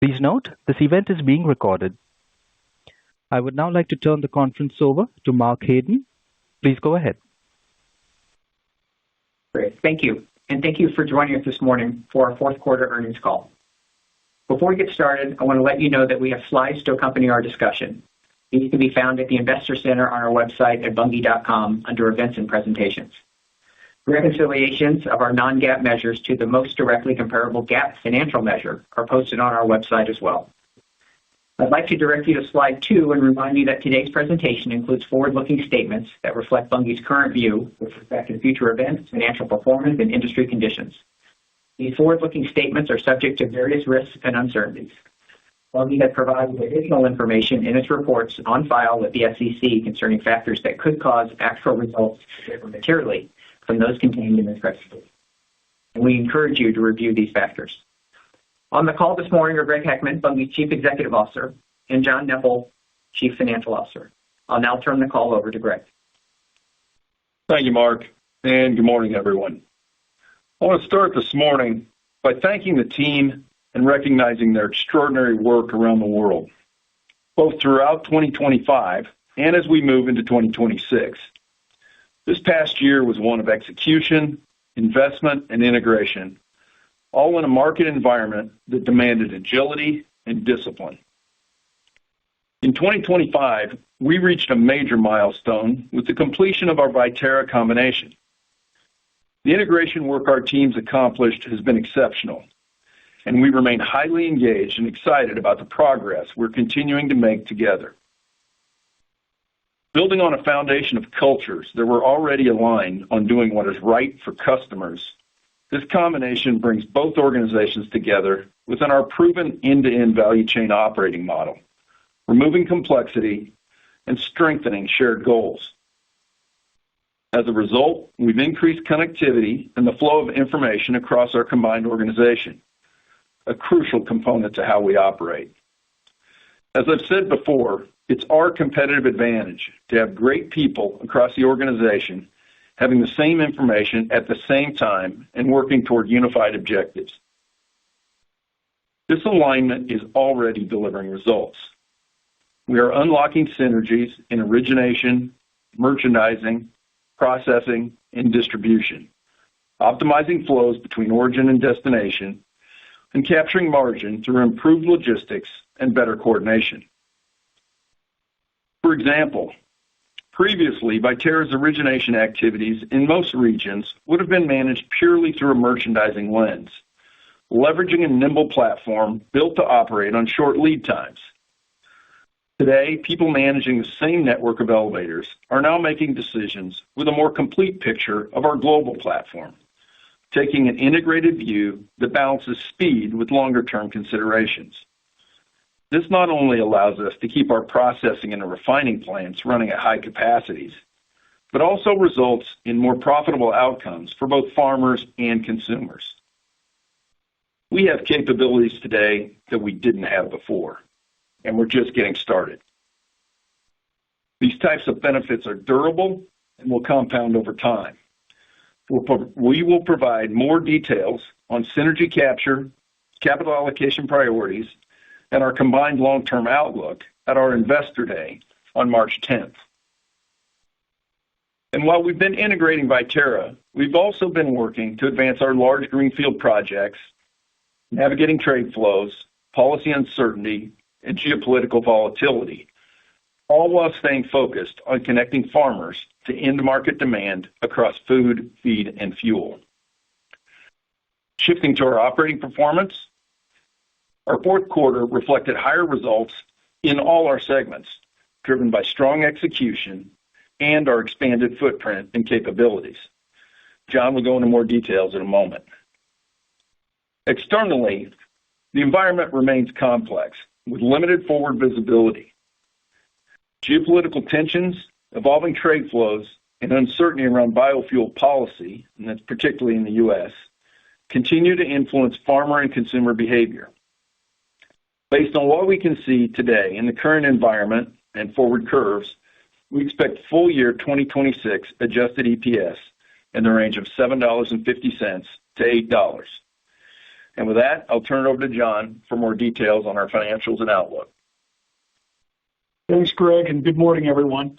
Please note, this event is being recorded. I would now like to turn the conference over to Mark Hayden. Please go ahead. Great. Thank you. And thank you for joining us this morning for our fourth quarter earnings call. Before we get started, I want to let you know that we have slides to accompany our discussion. These can be found at the Investor Center on our website at bunge.com under Events and Presentations. Reconciliations of our non-GAAP measures to the most directly comparable GAAP financial measure are posted on our website as well. I'd like to direct you to slide 2 and remind you that today's presentation includes forward-looking statements that reflect Bunge's current view with respect to future events, financial performance, and industry conditions. These forward-looking statements are subject to various risks and uncertainties. Bunge has provided additional information in its reports on file with the SEC concerning factors that could cause actual results to differ materially from those contained in this press release. And we encourage you to review these factors. On the call this morning are Greg Heckman, Bunge's Chief Executive Officer, and John Neppl, Chief Financial Officer. I'll now turn the call over to Greg. Thank you, Mark, and good morning, everyone. I want to start this morning by thanking the team and recognizing their extraordinary work around the world, both throughout 2025 and as we move into 2026. This past year was one of execution, investment, and integration, all in a market environment that demanded agility and discipline. In 2025, we reached a major milestone with the completion of our Viterra combination. The integration work our teams accomplished has been exceptional, and we remain highly engaged and excited about the progress we're continuing to make together. Building on a foundation of cultures that were already aligned on doing what is right for customers, this combination brings both organizations together within our proven end-to-end value chain operating model, removing complexity and strengthening shared goals. As a result, we've increased connectivity and the flow of information across our combined organization, a crucial component to how we operate. As I've said before, it's our competitive advantage to have great people across the organization having the same information at the same time and working toward unified objectives. This alignment is already delivering results. We are unlocking synergies in origination, merchandising, processing, and distribution, optimizing flows between origin and destination, and capturing margin through improved logistics and better coordination. For example, previously, Viterra's origination activities in most regions would have been managed purely through a merchandising lens, leveraging a nimble platform built to operate on short lead times. Today, people managing the same network of elevators are now making decisions with a more complete picture of our global platform, taking an integrated view that balances speed with longer-term considerations. This not only allows us to keep our processing and refining plants running at high capacities, but also results in more profitable outcomes for both farmers and consumers. We have capabilities today that we didn't have before, and we're just getting started. These types of benefits are durable and will compound over time. We will provide more details on synergy capture, capital allocation priorities, and our combined long-term outlook at our Investor Day on March 10th. And while we've been integrating Viterra, we've also been working to advance our large greenfield projects, navigating trade flows, policy uncertainty, and geopolitical volatility, all while staying focused on connecting farmers to end-market demand across food, feed, and fuel. Shifting to our operating performance, our fourth quarter reflected higher results in all our segments, driven by strong execution and our expanded footprint and capabilities. John will go into more details in a moment. Externally, the environment remains complex, with limited forward visibility. Geopolitical tensions, evolving trade flows, and uncertainty around biofuel policy, and that's particularly in the U.S., continue to influence farmer and consumer behavior. Based on what we can see today in the current environment and forward curves, we expect full year 2026 adjusted EPS in the range of $7.50 to $8. With that, I'll turn it over to John for more details on our financials and outlook. Thanks, Greg, and good morning, everyone.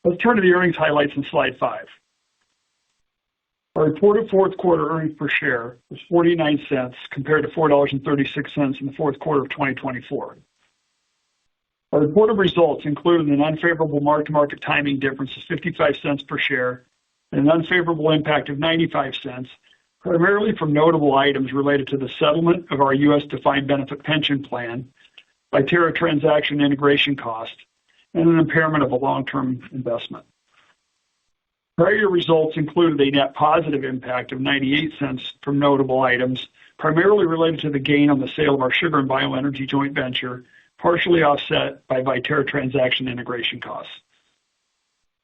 Let's turn to the earnings highlights in slide 5. Our reported fourth quarter earnings per share was 49 cents compared to $4.36 in the fourth quarter of 2024. Our reported results included an unfavorable mark-to-market timing difference of 55 cents per share and an unfavorable impact of 95 cents, primarily from notable items related to the settlement of our U.S. defined benefit pension plan, Viterra transaction integration cost, and an impairment of a long-term investment. Prior year results included a net positive impact of 98 cents from notable items, primarily related to the gain on the sale of our sugar and bioenergy joint venture, partially offset by Viterra transaction integration costs.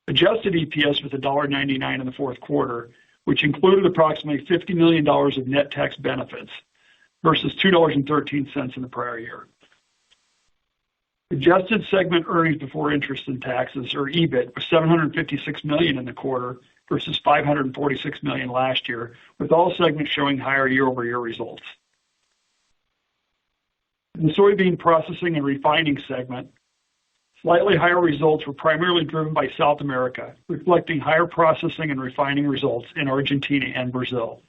Adjusted EPS was $1.99 in the fourth quarter, which included approximately $50 million of net tax benefits versus $2.13 in the prior year. Adjusted segment earnings before interest and taxes, or EBIT, was $756 million in the quarter versus $546 million last year, with all segments showing higher year-over-year results. In the soybean processing and refining segment, slightly higher results were primarily driven by South America, reflecting higher processing and refining results in Argentina and Brazil.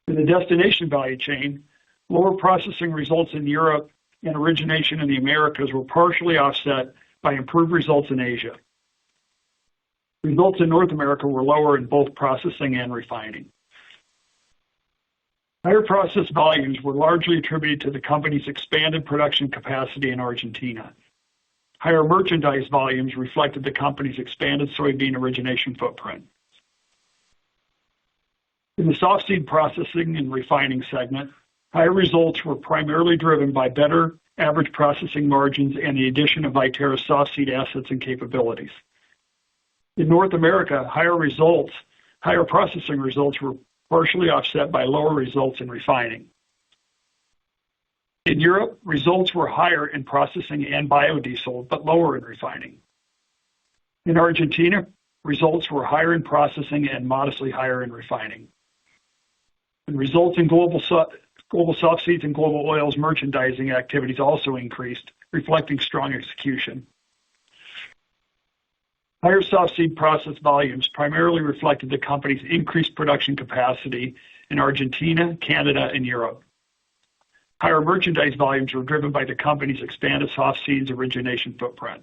In the destination value chain, lower processing results in Europe and origination in the Americas were partially offset by improved results in Asia. Results in North America were lower in both processing and refining. Higher process volumes were largely attributed to the company's expanded production capacity in Argentina. Higher merchandise volumes reflected the company's expanded soybean origination footprint. In the softseed processing and refining segment, higher results were primarily driven by better average processing margins and the addition of Viterra softseed assets and capabilities. In North America, higher processing results were partially offset by lower results in refining. In Europe, results were higher in processing and biodiesel, but lower in refining. In Argentina, results were higher in processing and modestly higher in refining. And results in global softseeds and global oils merchandising activities also increased, reflecting strong execution. Higher softseed process volumes primarily reflected the company's increased production capacity in Argentina, Canada, and Europe. Higher merchandise volumes were driven by the company's expanded softseeds origination footprint.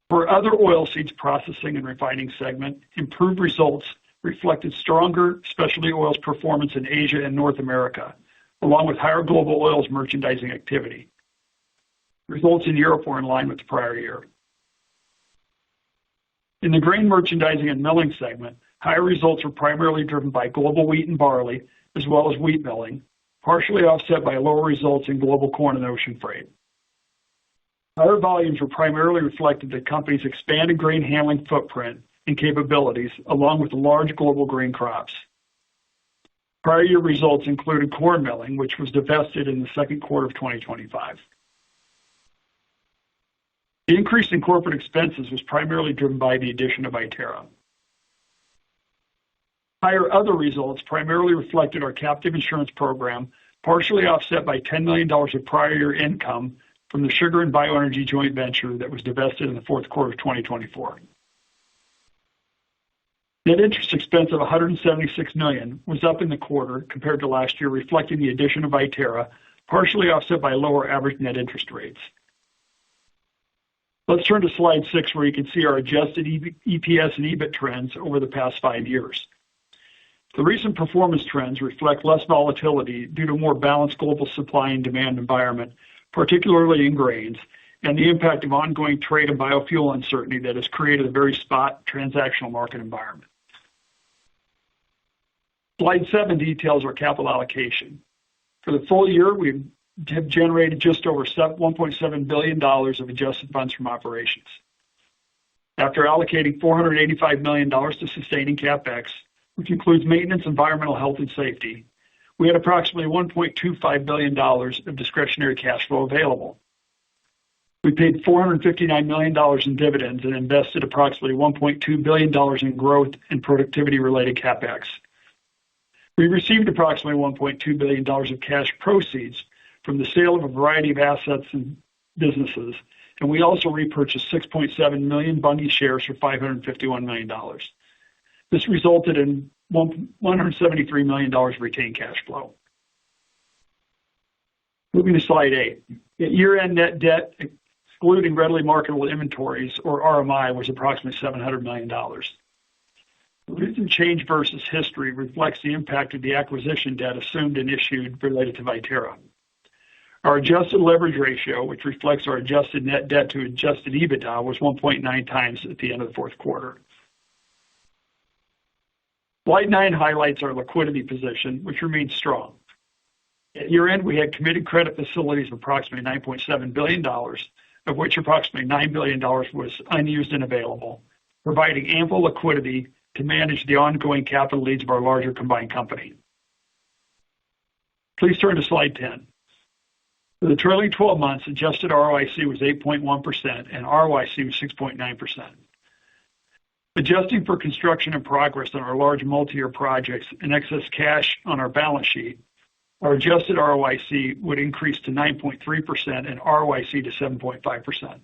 For other oilseeds processing and refining segment, improved results reflected stronger specialty oils performance in Asia and North America, along with higher global oils merchandising activity. Results in Europe were in line with the prior year. In the grain merchandising and milling segment, higher results were primarily driven by global wheat and barley, as well as wheat milling, partially offset by lower results in global corn and ocean freight. Higher volumes were primarily reflected the company's expanded grain handling footprint and capabilities, along with large global grain crops. Prior year results included corn milling, which was divested in the second quarter of 2025. The increase in corporate expenses was primarily driven by the addition of Viterra. Higher other results primarily reflected our captive insurance program, partially offset by $10 million of prior year income from the sugar and bioenergy joint venture that was divested in the fourth quarter of 2024. Net interest expense of $176 million was up in the quarter compared to last year, reflecting the addition of Viterra, partially offset by lower average net interest rates. Let's turn to slide 6, where you can see our adjusted EPS and EBIT trends over the past 5 years. The recent performance trends reflect less volatility due to a more balanced global supply and demand environment, particularly in grains, and the impact of ongoing trade and biofuel uncertainty that has created a very spot transactional market environment. Slide 7 details our capital allocation. For the full year, we have generated just over $1.7 billion of adjusted funds from operations. After allocating $485 million to sustaining CapEx, which includes maintenance, environmental health, and safety, we had approximately $1.25 billion of discretionary cash flow available. We paid $459 million in dividends and invested approximately $1.2 billion in growth and productivity-related CapEx. We received approximately $1.2 billion of cash proceeds from the sale of a variety of assets and businesses, and we also repurchased 6.7 million Bunge shares for $551 million. This resulted in $173 million retained cash flow. Moving to slide 8. At year-end, net debt, excluding readily marketable inventories, or RMI, was approximately $700 million. The recent change versus history reflects the impact of the acquisition debt assumed and issued related to Viterra. Our adjusted leverage ratio, which reflects our adjusted net debt to adjusted EBITDA, was 1.9 times at the end of the fourth quarter. Slide 9 highlights our liquidity position, which remains strong. At year-end, we had committed credit facilities of approximately $9.7 billion, of which approximately $9 billion was unused and available, providing ample liquidity to manage the ongoing capital needs of our larger combined company. Please turn to slide 10. For the trailing 12 months, adjusted ROIC was 8.1% and ROIC was 6.9%. Adjusting for construction and progress on our large multi-year projects and excess cash on our balance sheet, our adjusted ROIC would increase to 9.3% and ROIC to 7.5%.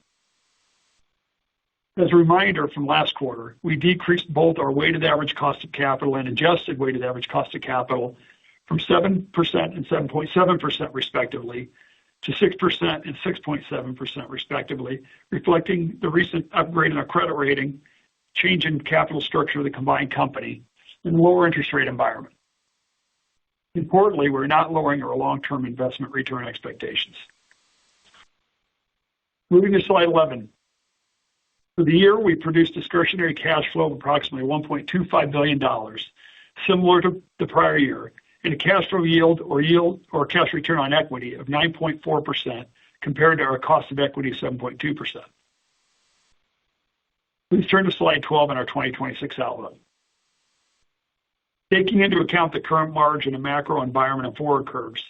As a reminder from last quarter, we decreased both our weighted average cost of capital and adjusted weighted average cost of capital from 7% and 7.7% respectively to 6% and 6.7% respectively, reflecting the recent upgrade in our credit rating, change in capital structure of the combined company, and lower interest rate environment. Importantly, we're not lowering our long-term investment return expectations. Moving to slide 11. For the year, we produced discretionary cash flow of approximately $1.25 billion, similar to the prior year, and a cash flow yield or cash return on equity of 9.4% compared to our cost of equity of 7.2%. Please turn to slide 12 in our 2026 outlook. Taking into account the current margin and macro environment and forward curves,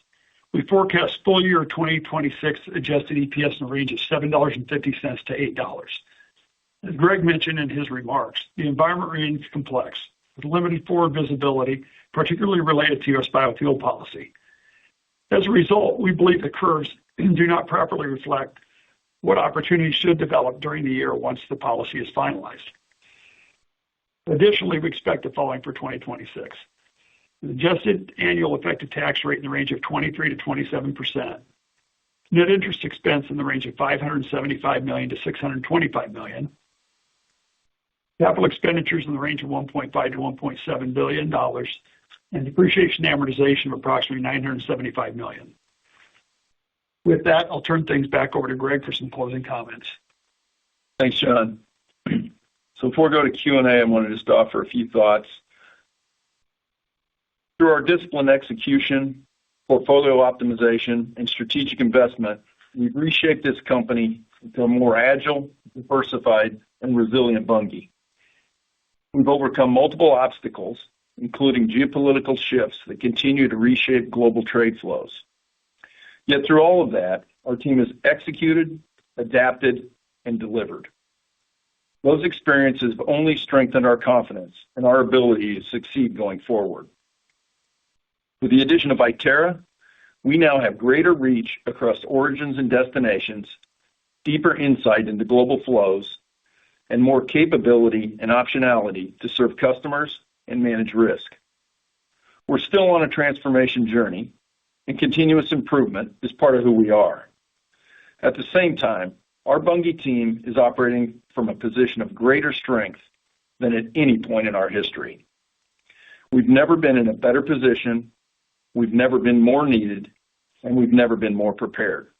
we forecast full year 2026 adjusted EPS in the range of $7.50 to $8. As Greg mentioned in his remarks, the environment remains complex, with limited forward visibility, particularly related to U.S. biofuel policy. As a result, we believe the curves do not properly reflect what opportunities should develop during the year once the policy is finalized. Additionally, we expect the following for 2026. An adjusted annual effective tax rate in the range of 23 to 27%. Net interest expense in the range of $575 million to $625 million. Capital expenditures in the range of $1.5 to $1.7 billion, and depreciation and amortization of approximately $975 million. With that, I'll turn things back over to Greg for some closing comments. Thanks, John. So before we go to Q&A, I wanted just to offer a few thoughts. Through our disciplined execution, portfolio optimization, and strategic investment, we've reshaped this company into a more agile, diversified, and resilient Bunge. We've overcome multiple obstacles, including geopolitical shifts that continue to reshape global trade flows. Yet through all of that, our team has executed, adapted, and delivered. Those experiences have only strengthened our confidence and our ability to succeed going forward. With the addition of Viterra, we now have greater reach across origins and destinations, deeper insight into global flows, and more capability and optionality to serve customers and manage risk. We're still on a transformation journey, and continuous improvement is part of who we are. At the same time, our Bunge team is operating from a position of greater strength than at any point in our history. We've never been in a better position, we've never been more needed, and we've never been more prepared.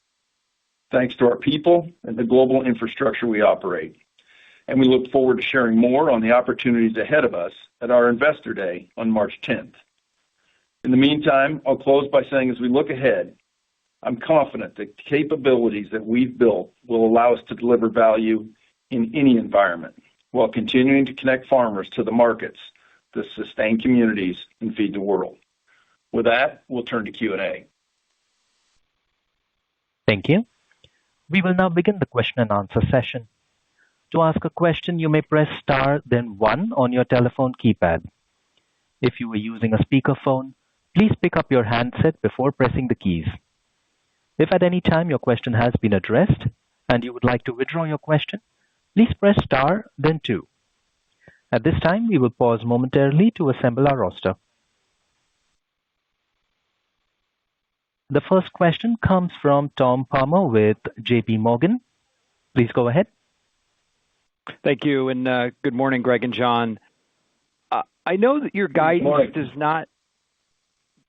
Thanks to our people and the global infrastructure we operate. And we look forward to sharing more on the opportunities ahead of us at our Investor Day on March 10th. In the meantime, I'll close by saying as we look ahead, I'm confident that the capabilities that we've built will allow us to deliver value in any environment while continuing to connect farmers to the markets to sustain communities and feed the world. With that, we'll turn to Q&A. Thank you. We will now begin the question and answer session. To ask a question, you may press star, then one on your telephone keypad. If you are using a speakerphone, please pick up your handset before pressing the keys. If at any time your question has been addressed and you would like to withdraw your question, please press star, then 2. At this time, we will pause momentarily to assemble our roster. The first question comes from Tom Palmer with JP Morgan. Please go ahead. Thank you, and good morning, Greg and John. I know that your guidance does not.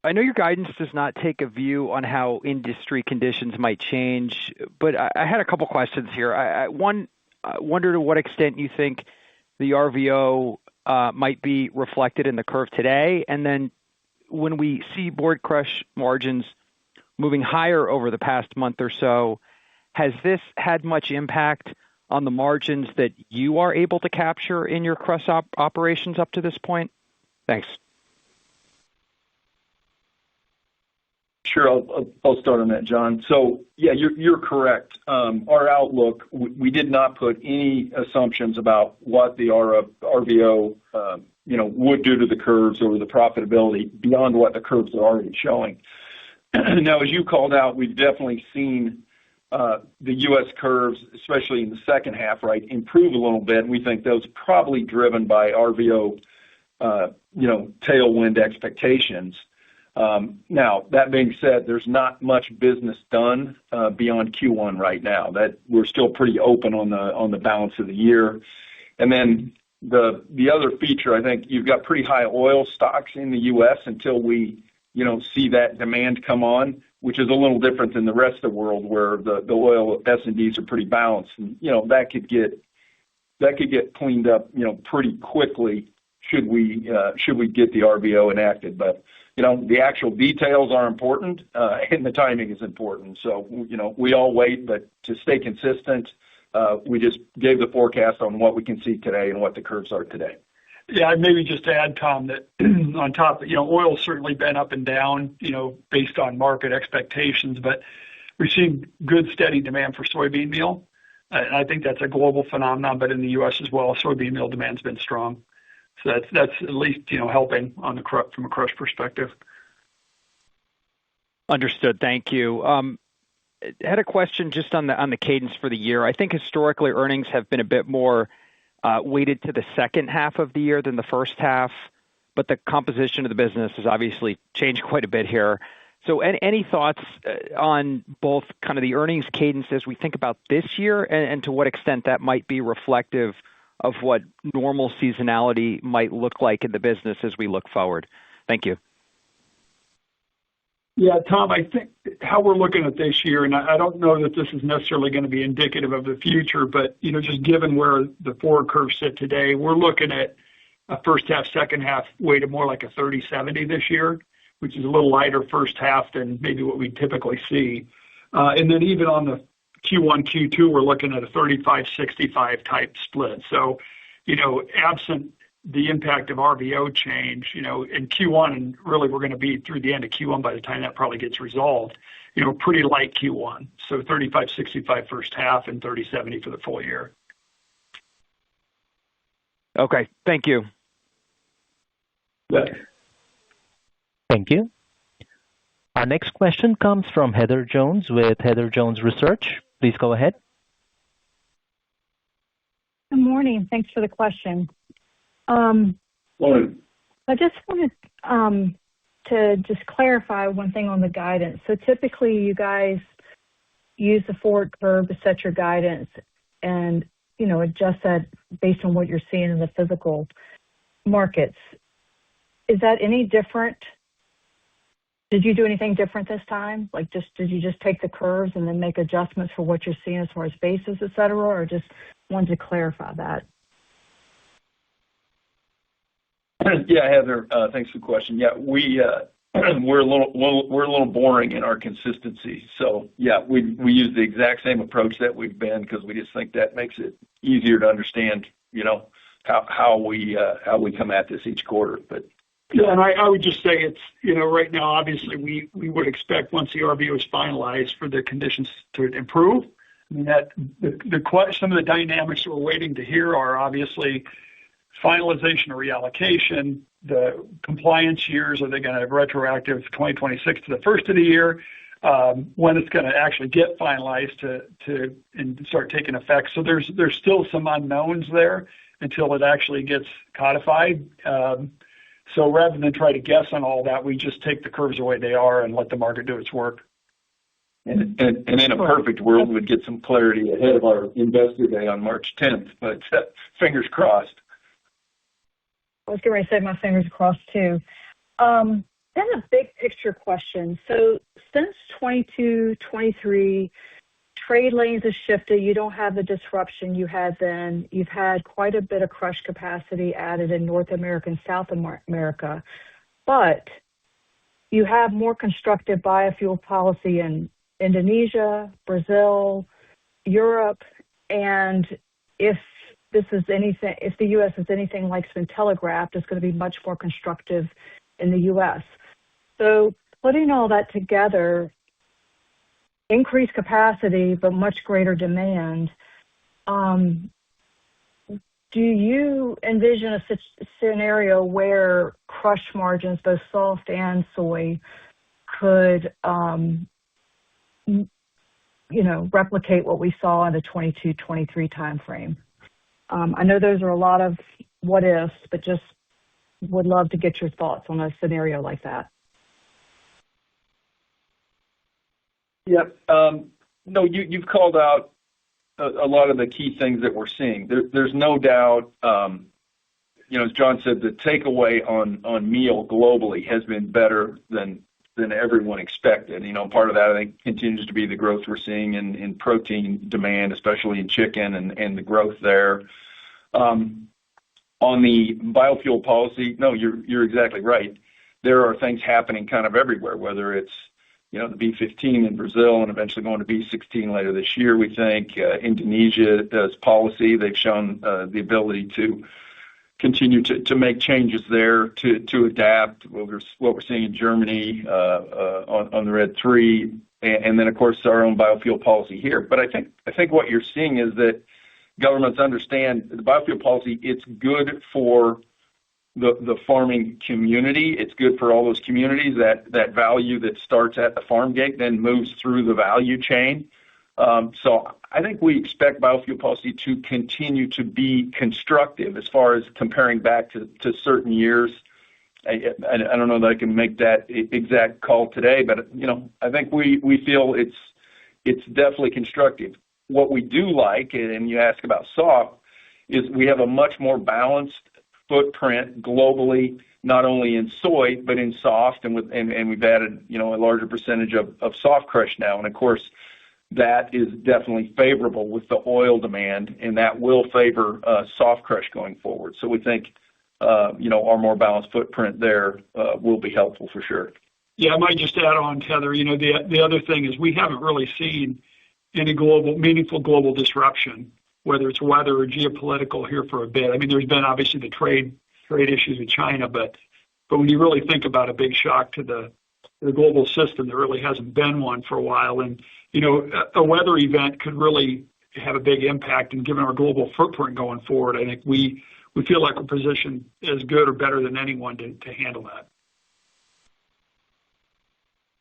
I know your guidance does not take a view on how industry conditions might change, but I had a couple questions here. I wonder to what extent you think the RVO might be reflected in the curve today, and then when we see board crush margins moving higher over the past month or so, has this had much impact on the margins that you are able to capture in your crush operations up to this point? Thanks. Sure, I'll start on that, John. So, yeah, you're correct. Our outlook, we did not put any assumptions about what the RVO, would do to the curves or the profitability beyond what the curves are already showing. Now, as you called out, we've definitely seen the U.S. curves, especially in the second half, right, improve a little bit. And we think those probably driven by RVO, tailwind expectations. Now, that being said, there's not much business done beyond Q1 right now. That we're still pretty open on the balance of the year. And then the other feature, I think you've got pretty high oil stocks in the U.S. until we see that demand come on, which is a little different than the rest of the world where the oil S&Ds are pretty balanced. And, that could get cleaned up, pretty quickly should we get the RVO enacted. But, the actual details are important, and the timing is important. So, we all wait, but to stay consistent, we just gave the forecast on what we can see today and what the curves are today. Yeah, I'd maybe just add, Tom, that on top of, oil's certainly been up and down, based on market expectations, but we've seen good, steady demand for soybean meal. And I think that's a global phenomenon, but in the U.S. as well, soybean meal demand's been strong. So that's at least, helping on from a crush perspective. Understood. Thank you. I had a question just on the cadence for the year. I think historically earnings have been a bit more weighted to the second half of the year than the first half, but the composition of the business has obviously changed quite a bit here. So any thoughts on both kind of the earnings cadence as we think about this year and to what extent that might be reflective of what normal seasonality might look like in the business as we look forward? Thank you. Yeah, Tom, I think how we're looking at this year, and I don't know that this is necessarily going to be indicative of the future, but, just given where the forward curves sit today, we're looking at a first half, second half weighted more like a 30-70 this year, which is a little lighter first half than maybe what we typically see. And then even on the Q1, Q2, we're looking at a 35-65 type split. So, absent the impact of RVO change, in Q1, and really we're going to be through the end of Q1 by the time that probably gets resolved, pretty light Q1. So 35-65 first half and 30-70 for the full year. Okay. Thank you. Yeah. Thank you. Our next question comes from Heather Jones with Heather Jones Research. Please go ahead. Good morning. Thanks for the question. Morning. I just wanted to just clarify one thing on the guidance. So typically you guys use the forward curve to set your guidance and, adjust that based on what you're seeing in the physical markets. Is that any different? Did you do anything different this time? Like did you just take the curves and then make adjustments for what you're seeing as far as basis, et cetera, or just wanted to clarify that? Yeah, Heather, thanks for the question. Yeah, we're a little boring in our consistency. So yeah, we use the exact same approach that we've been because we just think that makes it easier to understand, how we come at this each quarter. But yeah, and I would just say it's, right now, obviously we would expect once the RVO is finalized for the conditions to improve. I mean, that some of the dynamics we're waiting to hear are obviously finalization or reallocation, the compliance years? Are they going to have retroactive 2026 to the first of the year? When it's going to actually get finalized and start taking effect. So there's still some unknowns there until it actually gets codified. So rather than try to guess on all that, we just take the curves the way they are and let the market do its work. And in a perfect world, we'd get some clarity ahead of our Investor Day on March 10th, but fingers crossed. I was getting ready to say my fingers crossed too. Then a big picture question. So since 22, 23, trade lanes have shifted. You don't have the disruption you had then. You've had quite a bit of crush capacity added in North America and South America. But you have more constructive biofuel policy in Indonesia, Brazil, Europe, and if the U.S. is anything like it's been telegraphed, it's going to be much more constructive in the U.S. So putting all that together, increased capacity, but much greater demand, do you envision a scenario where crush margins, both soft and soy, could, replicate what we saw in the 22, 23 timeframe? I know those are a lot of what ifs, but just would love to get your thoughts on a scenario like that. Yep. No, you've called out a lot of the key things that we're seeing. There's no doubt, as John said, the takeaway on meal globally has been better than everyone expected. Part of that, I think, continues to be the growth we're seeing in protein demand, especially in chicken and the growth there. On the biofuel policy, no, you're exactly right. There are things happening kind of everywhere, whether it's the B15 in Brazil and eventually going to B16 later this year, we think. Indonesia does policy. They've shown the ability to continue to make changes there to adapt what we're seeing in Germany on the RED III, and then, of course, our own biofuel policy here. But I think what you're seeing is that governments understand the biofuel policy. It's good for the farming community. It's good for all those communities. That value that starts at the farm gate then moves through the value chain. So I think we expect biofuel policy to continue to be constructive as far as comparing back to certain years. I don't know that I can make that exact call today, but I think we feel it's definitely constructive. What we do like, and you ask about soft, is we have a much more balanced footprint globally, not only in soy but in soft, and we've added a larger percentage of soft crush now, and of course that is definitely favorable with the oil demand, and that will favor soft crush going forward. So we think our more balanced footprint there will be helpful for sure. Yeah, I might just add on, Heather. The other thing is we haven't really seen any meaningful global disruption, whether it's weather or geopolitical, here for a bit. I mean, there's been obviously the trade issues with China, but when you really think about a big shock to the global system, there really hasn't been one for a while. And a weather event could really have a big impact. And given our global footprint going forward, I think we feel like we're positioned as good or better than anyone to handle that.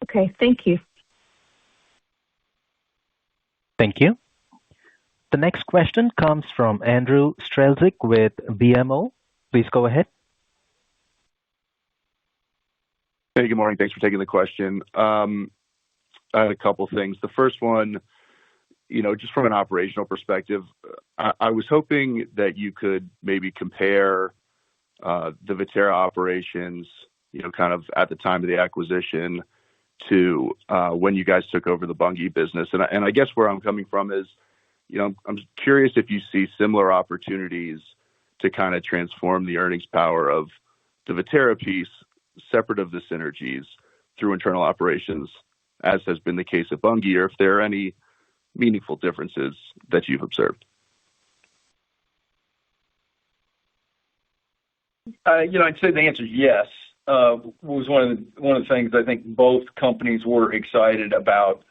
Okay, thank you. Thank you. The next question comes from Andrew Strelzik with BMO. Please go ahead. Hey, good morning. Thanks for taking the question. I had a couple things. The first one, just from an operational perspective, I was hoping that you could maybe compare the Viterra operations, kind of at the time of the acquisition to when you guys took over the Bunge business. And I guess where I'm coming from is, I'm curious if you see similar opportunities to kind of transform the earnings power of the Viterra piece, separate of the synergies, through internal operations, as has been the case at Bunge, or if there are any meaningful differences that you've observed. I'd say the answer is yes. Was one of the things I think both companies were excited about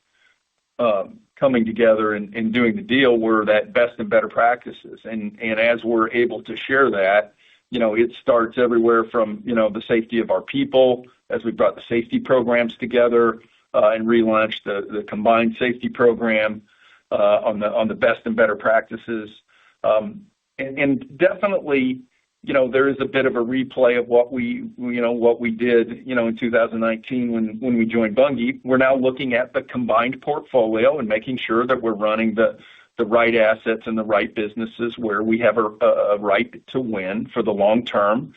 coming together and doing the deal, were that best and better practices. And as we're able to share that, It starts everywhere from, the safety of our people as we brought the safety programs together and relaunched the combined safety program on the best and better practices. And definitely, there is a bit of a replay of what we did, in 2019 when we joined Bunge. We're now looking at the combined portfolio and making sure that we're running the right assets and the right businesses where we have a right to win for the long term.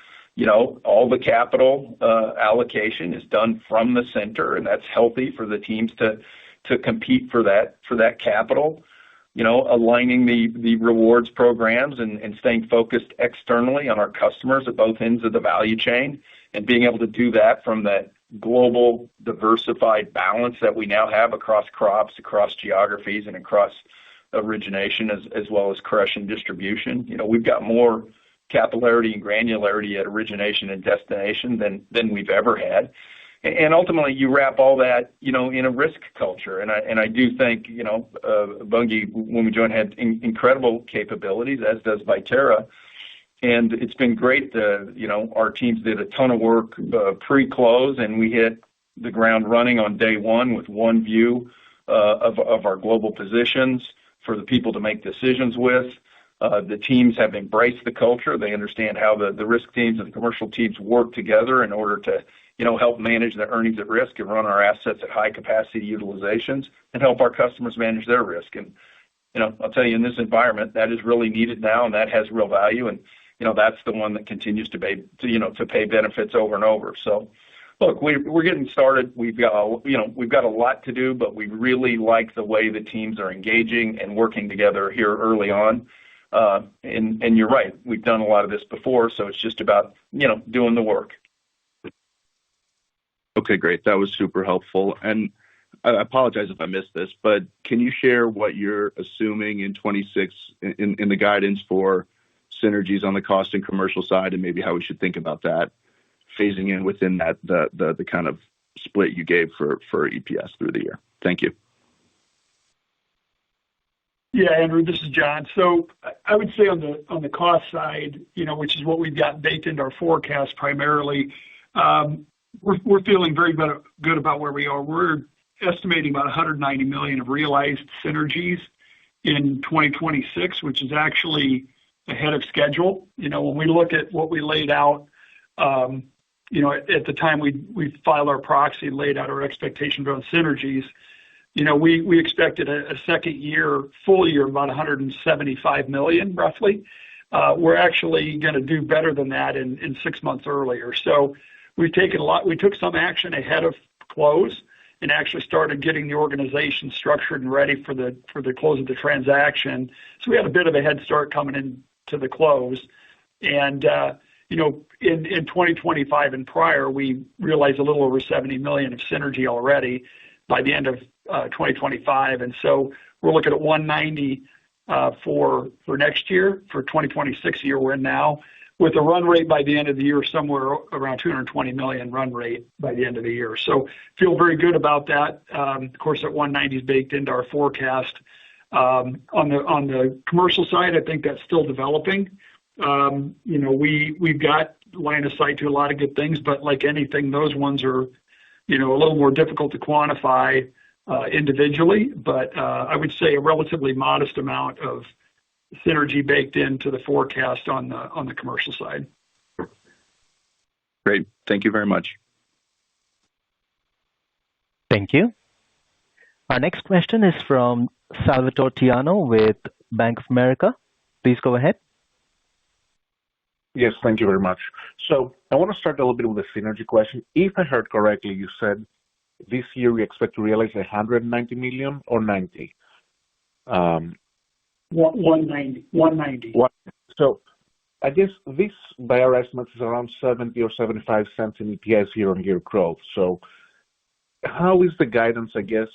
All the capital allocation is done from the center, and that's healthy for the teams to compete for that capital. Aligning the rewards programs and staying focused externally on our customers at both ends of the value chain, and being able to do that from that global diversified balance that we now have across crops, across geographies, and across origination as well as crush and distribution. We've got more capillarity and granularity at origination and destination than we've ever had. And ultimately, you wrap all that, in a risk culture. And I do think, Bunge, when we joined, had incredible capabilities, as does Viterra. And it's been great. Our teams did a ton of work pre-close, and we hit the ground running on day one with one view of our global positions for the people to make decisions with. The teams have embraced the culture. They understand how the risk teams and the commercial teams work together in order to help manage the earnings at risk and run our assets at high capacity utilizations and help our customers manage their risk. And, I'll tell you, in this environment, that is really needed now, and that has real value. And, that's the one that continues to pay benefits over and over. So, look, we're getting started. We've got a lot to do, but we really like the way the teams are engaging and working together here early on. And you're right, we've done a lot of this before, so it's just about, doing the work. Okay, great. That was super helpful. And I apologize if I missed this, but can you share what you're assuming in 26 in the guidance for synergies on the cost and commercial side, and maybe how we should think about that phasing in within that the kind of split you gave for EPS through the year? Thank you. Yeah, Andrew, this is John. So I would say on the cost side, which is what we've got baked into our forecast primarily, we're feeling very good about where we are. We're estimating about $190 million of realized synergies in 2026, which is actually ahead of schedule. When we look at what we laid out, at the time we filed our proxy and laid out our expectations on synergies, we expected a full year, about $175 million, roughly. We're actually going to do better than that in 6 months earlier. So we took some action ahead of close and actually started getting the organization structured and ready for the close of the transaction. So we had a bit of a head start coming into the close. And, in 2025 and prior, we realized a little over $70 million of synergy already by the end of 2025. And so we're looking at 190 for next year, for 2026 year we're in now, with a run rate by the end of the year somewhere around $220 million run rate by the end of the year. So feel very good about that. Of course, that 190 is baked into our forecast. On the commercial side, I think that's still developing. We've got line of sight to a lot of good things, but like anything, those ones are, a little more difficult to quantify individually. But I would say a relatively modest amount of synergy baked into the forecast on the commercial side. Great. Thank you very much. Thank you. Our next question is from Salvatore Tiano with Bank of America. Please go ahead. Yes, thank you very much. So I want to start a little bit with the synergy question. If I heard correctly, you said this year we expect to realize $190 million or 90? 190. So I guess this, by our estimates, is around 70 or 75 cents in EPS year-on-year growth. So how is the guidance, I guess,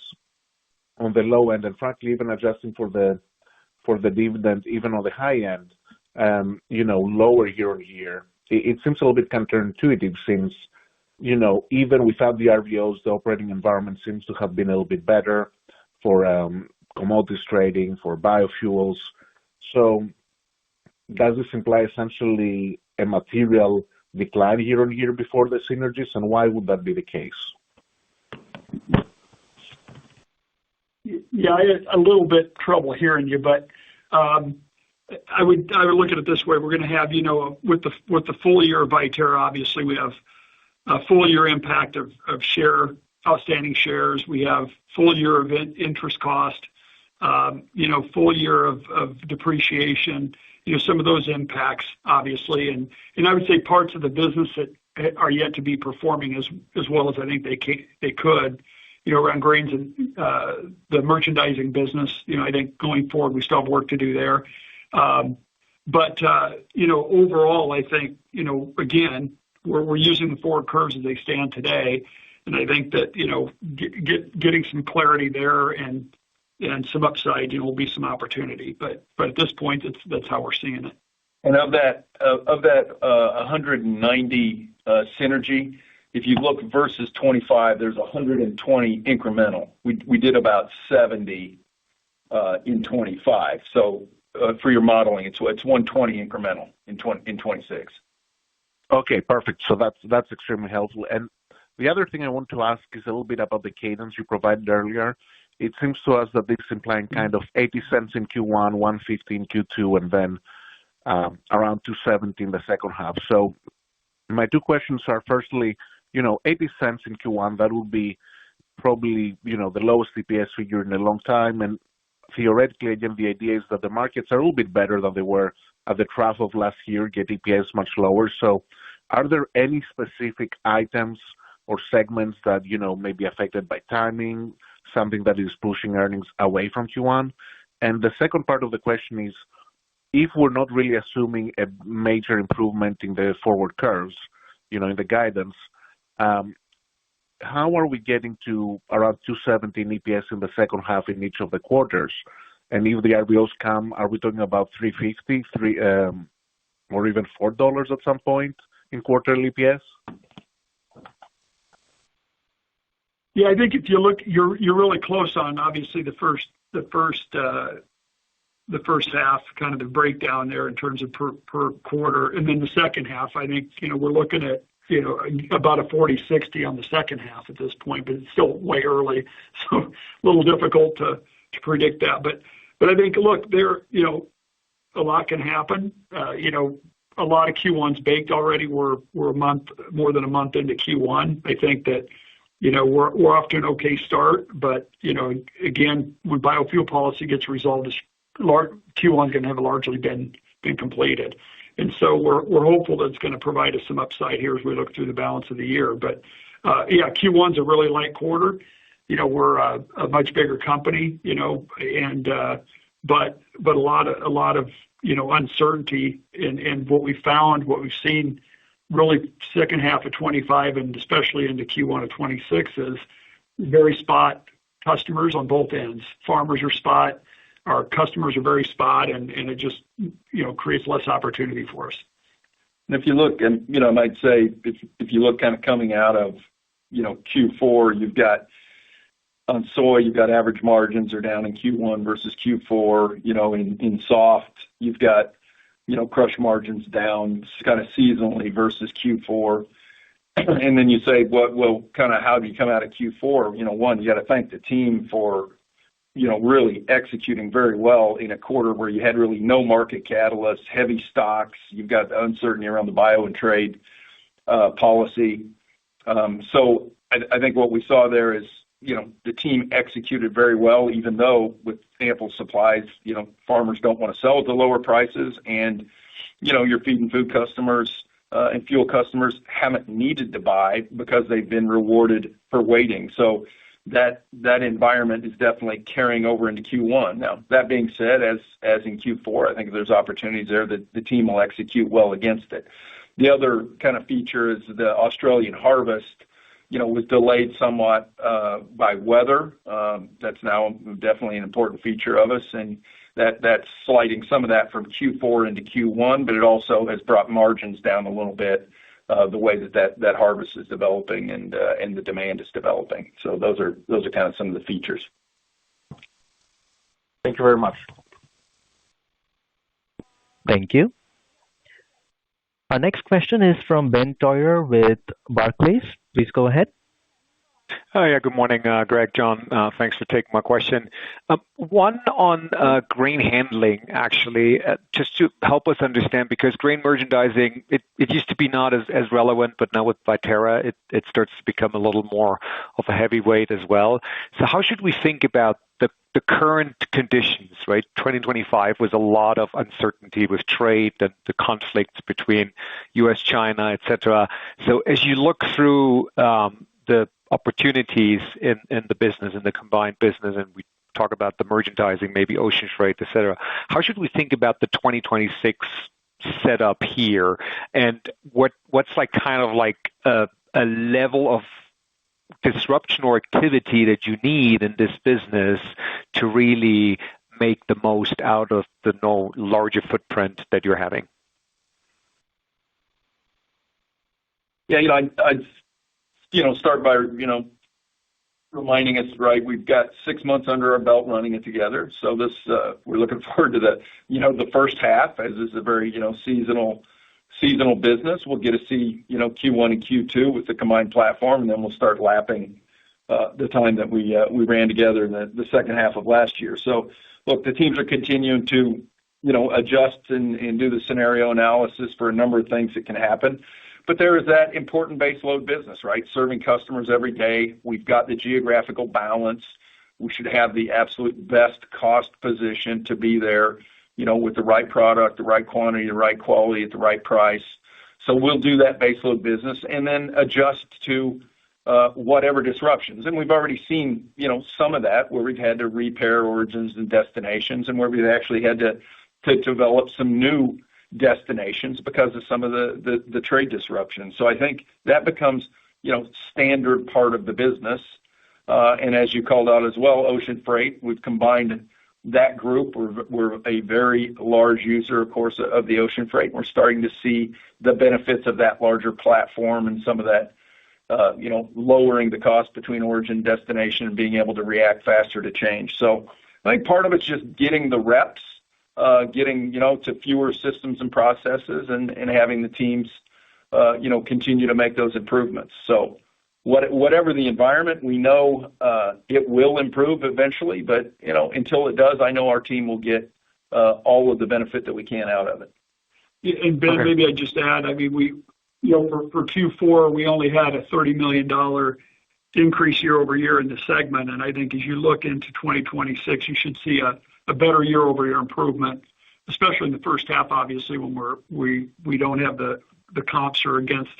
on the low end, and frankly, even adjusting for the dividend, even on the high end, lower year-on-year? It seems a little bit counterintuitive since, even without the RVOs, the operating environment seems to have been a little bit better for commodities trading, for biofuels. So does this imply essentially a material decline year-on-year before the synergies, and why would that be the case? Yeah, I had a little bit trouble hearing you, but I would look at it this way. We're going to have, with the full year of Viterra, obviously we have a full year impact of outstanding shares. We have full year of interest cost, full year of depreciation, some of those impacts, obviously. And I would say parts of the business that are yet to be performing as well as I think they could, around grains and the merchandising business. I think going forward, we still have work to do there. But overall, I think, again, we're using the forward curves as they stand today. And I think that, getting some clarity there and some upside, will be some opportunity. But at this point, that's how we're seeing it. And of that 190 synergy, if you look versus 25, there's 120 incremental. We did about 70 in 25. So for your modeling, it's 120 incremental in 26. Okay, perfect. So that's extremely helpful. And the other thing I want to ask is a little bit about the cadence you provided earlier. It seems to us that this is implying kind of 80 cents in Q1, 150 in Q2, and then around 270 in the second half. So my two questions are, firstly, 80 cents in Q1, that would be probably, the lowest EPS figure in a long time. And theoretically, again, the idea is that the markets are a little bit better than they were at the trough of last year, get EPS much lower. So are there any specific items or segments that, may be affected by timing, something that is pushing earnings away from Q1? And the second part of the question is, if we're not really assuming a major improvement in the forward curves, in the guidance, how are we getting to around 270 in EPS in the second half in each of the quarters? And if the RVOs come, are we talking about $3.50, or even $4 at some point in quarterly EPS? Yeah, I think if you look, you're really close on obviously the first half, kind of the breakdown there in terms of per quarter, and then the second half. I think we're looking at about a 40-60 on the second half at this point, but it's still way early, so a little difficult to predict that. But I think, look, there a lot can happen. A lot of Q1's baked already. We're more than a month into Q1. I think that we're off to an okay start, but again, when biofuel policy gets resolved, Q1 is going to have largely been completed. And so we're hopeful that it's going to provide us some upside here as we look through the balance of the year. But yeah, Q1's a really light quarter. We're a much bigger company, and but a lot of uncertainty in what we've seen really second half of 25 and especially into Q1 of 26 is very spot customers on both ends. Farmers are spot. Our customers are very spot, and it just, creates less opportunity for us. And if you look, and, I might say, if you look kind of coming out of, Q4, you've got on soy, you've got average margins are down in Q1 versus Q4. In soft, you've got, crush margins down kind of seasonally versus Q4. And then you say, well, kind of how do you come out of Q4? One, you got to thank the team for, really executing very well in a quarter where you had really no market catalysts, heavy stocks. You've got the uncertainty around the bio and trade policy. So I think what we saw there is, the team executed very well, even though with ample supplies, farmers don't want to sell at the lower prices. And, your feed and food customers and fuel customers haven't needed to buy because they've been rewarded for waiting. So that environment is definitely carrying over into Q1. Now, that being said, as in Q4, I think there's opportunities there that the team will execute well against it. The other kind of feature is the Australian harvest, was delayed somewhat by weather. That's now definitely an important feature of us, and that's sliding some of that from Q4 into Q1, but it also has brought margins down a little bit, the way that harvest is developing and the demand is developing. So those are kind of some of the features. Thank you very much. Thank you. Our next question is from Ben Toyer with Barclays. Please go ahead. Yeah, good morning, Greg, John. Thanks for taking my question. One on grain handling, actually, just to help us understand, because grain merchandising, it used to be not as relevant, but now with Viterra, it starts to become a little more of a heavyweight as well. So how should we think about the current conditions, right? 2025 was a lot of uncertainty with trade and the conflicts between U.S., China, et cetera. So as you look through the opportunities in the business, in the combined business, and we talk about the merchandising, maybe ocean freight, et cetera, how should we think about the 2026 setup here? And what's like kind of like a level of disruption or activity that you need in this business to really make the most out of the larger footprint that you're having? Yeah, I'd start by, reminding us, right, we've got 6 months under our belt running it together. So this, we're looking forward to the first half, as is a very, seasonal business. We'll get to see, Q1 and Q2 with the combined platform, and then we'll start lapping the time that we ran together in the second half of last year. So look, the teams are continuing to, adjust and do the scenario analysis for a number of things that can happen. But there is that important base load business, right? Serving customers every day. We've got the geographical balance. We should have the absolute best cost position to be there, with the right product, the right quantity, the right quality at the right price. So we'll do that base load business and then adjust to whatever disruptions. And we've already seen, some of that where we've had to repair origins and destinations, and where we've actually had to develop some new destinations because of some of the trade disruptions. So I think that becomes, standard part of the business. And as you called out as well, ocean freight, we've combined that group. We're a very large user, of course, of the ocean freight. We're starting to see the benefits of that larger platform and some of that, lowering the cost between origin and destination and being able to react faster to change. So I think part of it's just getting the reps, getting, to fewer systems and processes and having the teams, continue to make those improvements. So whatever the environment, we know it will improve eventually, but, until it does, I know our team will get all of the benefit that we can out of it. And Ben, maybe I'd just add, I mean, for Q4, we only had a $30 million increase year over year in the segment. And I think as you look into 2026, you should see a better year over year improvement, especially in the first half, obviously, when we don't have the comps are against,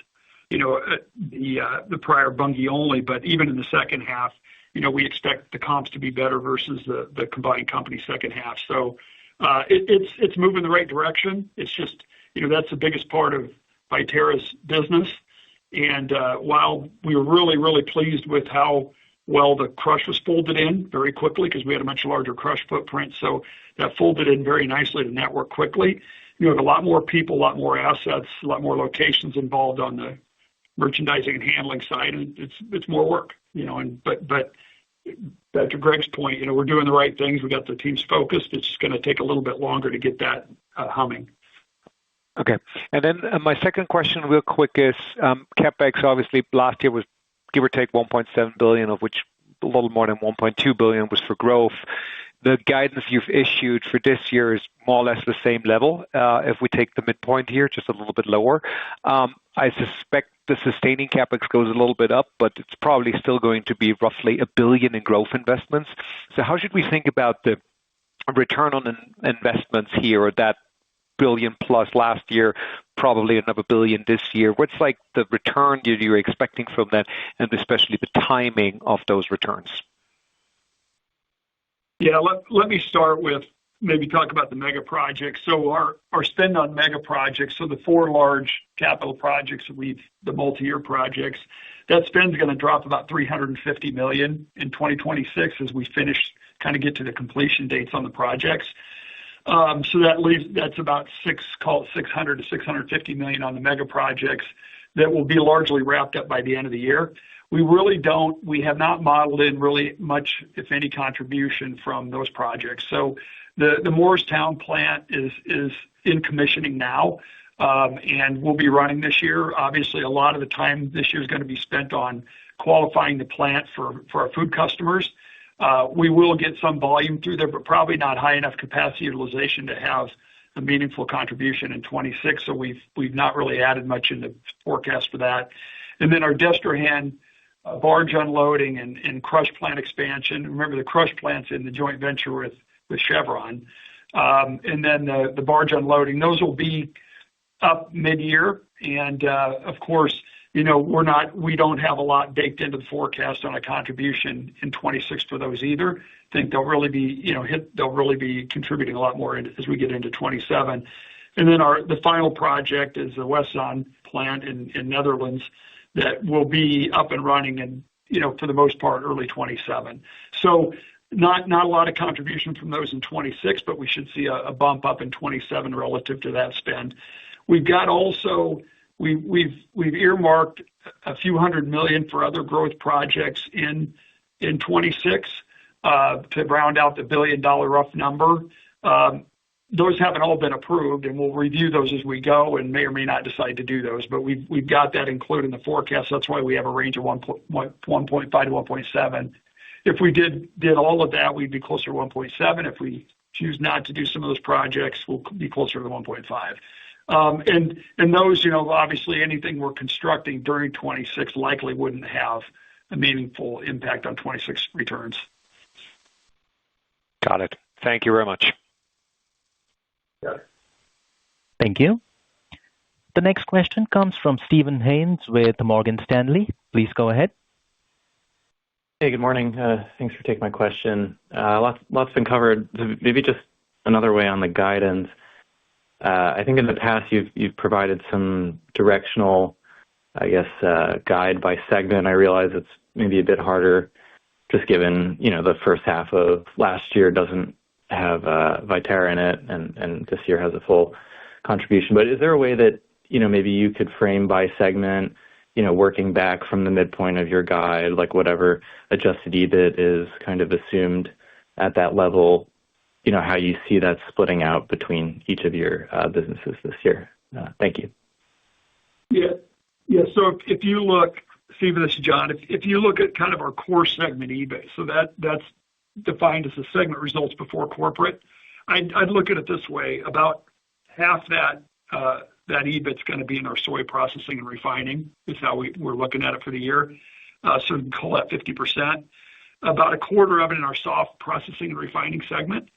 the prior Bunge only. But even in the second half, we expect the comps to be better versus the combined company second half. So it's moving in the right direction. It's just, that's the biggest part of Viterra's business. And while we were really, really pleased with how well the crush was folded in very quickly, because we had a much larger crush footprint, so that folded in very nicely to network quickly. You have a lot more people, a lot more assets, a lot more locations involved on the merchandising and handling side, and it's more work, but back to Greg's point, we're doing the right things. We got the teams focused. It's just going to take a little bit longer to get that humming. Okay. And then my second question real quick is, CapEx obviously last year was give or take 1.7 billion, of which a little more than 1.2 billion was for growth. The guidance you've issued for this year is more or less the same level. If we take the midpoint here, just a little bit lower. I suspect the sustaining CapEx goes a little bit up, but it's probably still going to be roughly 1 billion in growth investments. So how should we think about the return on investments here, or that billion plus last year, probably another billion this year? What's like the return you're expecting from that, and especially the timing of those returns? Yeah, let me start with maybe talk about the mega projects. So our spend on mega projects, so the 4 large capital projects, the multi-year projects, that spend is going to drop about 350 million in 2026 as we kind of get to the completion dates on the projects. So that's about 600 to 650 million on the mega projects that will be largely wrapped up by the end of the year. We have not modeled in really much, if any, contribution from those projects. So the Morristown plant is in commissioning now. and we'll be running this year. Obviously, a lot of the time this year is going to be spent on qualifying the plant for our food customers. We will get some volume through there, but probably not high enough capacity utilization to have a meaningful contribution in 2026. So we've not really added much in the forecast for that. And then our Destrehan barge unloading and crush plant expansion. Remember, the crush plant's in the joint venture with Chevron. And then the barge unloading, those will be up mid-year. And of course, we don't have a lot baked into the forecast on a contribution in 2026 for those either. I think they'll really be contributing a lot more as we get into 2027. And then the final project is the Westzaan plant in Netherlands that will be up and running and, for the most part, early 2027. So not a lot of contribution from those in 2026, but we should see a bump up in 2027 relative to that spend. We've got also we've earmarked a few $100 million for other growth projects in 2026 to round out the $1 billion rough number. Those haven't all been approved, and we'll review those as we go and may or may not decide to do those. But we've got that included in the forecast. That's why we have a range of 1.5 to 1.7. If we did all of that, we'd be closer to 1.7. If we choose not to do some of those projects, we'll be closer to 1.5. And those, obviously anything we're constructing during 26 likely wouldn't have a meaningful impact on 26 returns. Got it. Thank you very much. Yeah. Thank you. The next question comes from Stephen Haynes with Morgan Stanley. Please go ahead. Hey, good morning. Thanks for taking my question. Lots been covered. Maybe just another way on the guidance. I think in the past you've provided some directional, guide by segment. I realize it's maybe a bit harder just given, the first half of last year doesn't have Viterra in it and this year has a full contribution. But is there a way that, maybe you could frame by segment, working back from the midpoint of your guide, like whatever adjusted EBIT is kind of assumed at that level, how you see that splitting out between each of your businesses this year? Thank you. Yeah. So if you look, Stephen, this is John. If you look at kind of our core segment EBIT, so that's defined as the segment results before corporate. I'd look at it this way: about half that EBIT's going to be in our soy processing and refining. Is how we're looking at it for the year. So we can call that 50%. About a quarter of it in our soft processing and refining segment.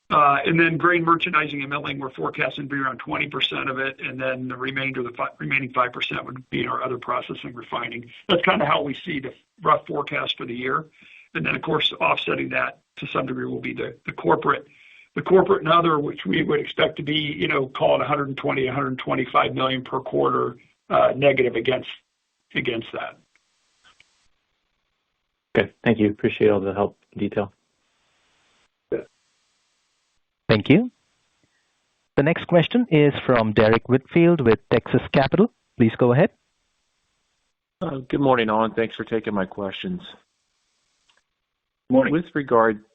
And then grain merchandising and milling, we're forecasting to be around 20% of it, and then the remaining 5% would be in our other processing refining. That's kind of how we see the rough forecast for the year. And then, of course, offsetting that to some degree will be the corporate. The corporate and other, which we would expect to be, call it $120 $125 million per quarter negative against that. Okay, thank you. Appreciate all the help and detail. Thank you. The next question is from Derrick Whitfield with Texas Capital. Please go ahead. Good morning, all, and thanks for taking my questions. Morning. With regard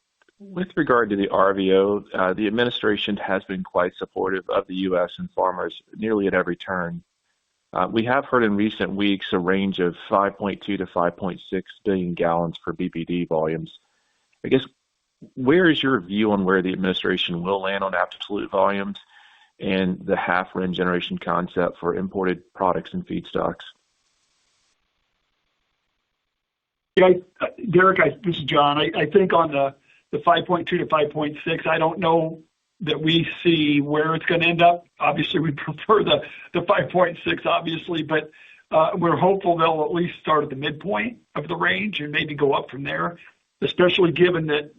to the RVO, the administration has been quite supportive of the U.S. and farmers nearly at every turn. We have heard in recent weeks a range of 5.2 to 5.6 billion gallons per BBD volumes. I guess, where is your view on where the administration will land on absolute volumes and the half RIN generation concept for imported products and feedstocks? Yeah, Derek, this is John. I think on the 5.2 to 5.6, I don't know that we see where it's going to end up. Obviously, we prefer the 5.6, obviously, but we're hopeful they'll at least start at the midpoint of the range and maybe go up from there, especially given that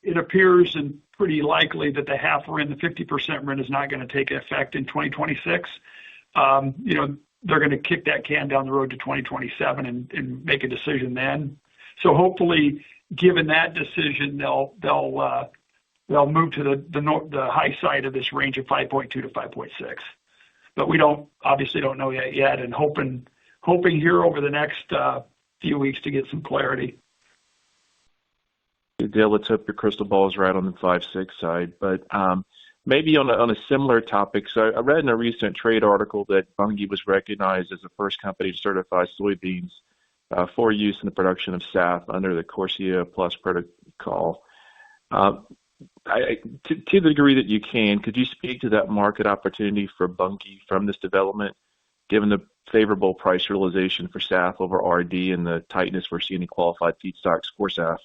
it appears and pretty likely that the half RIN, the 50% RIN, is not going to take effect in 2026. They're going to kick that can down the road to 2027 and make a decision then. So hopefully, given that decision, they'll move to the high side of this range of 5.2 to 5.6. But we obviously don't know that yet, and hoping here over the next few weeks to get some clarity. Good deal. Let's hope your crystal ball is right on the 5.6 side. But Maybe on a similar topic, so I read in a recent trade article that Bunge was recognized as the first company to certify soybeans for use in the production of SAF under the Corsia Plus protocol. To the degree that you can, could you speak to that market opportunity for Bunge from this development, given the favorable price realization for SAF over RD and the tightness we're seeing in qualified feedstocks for SAF?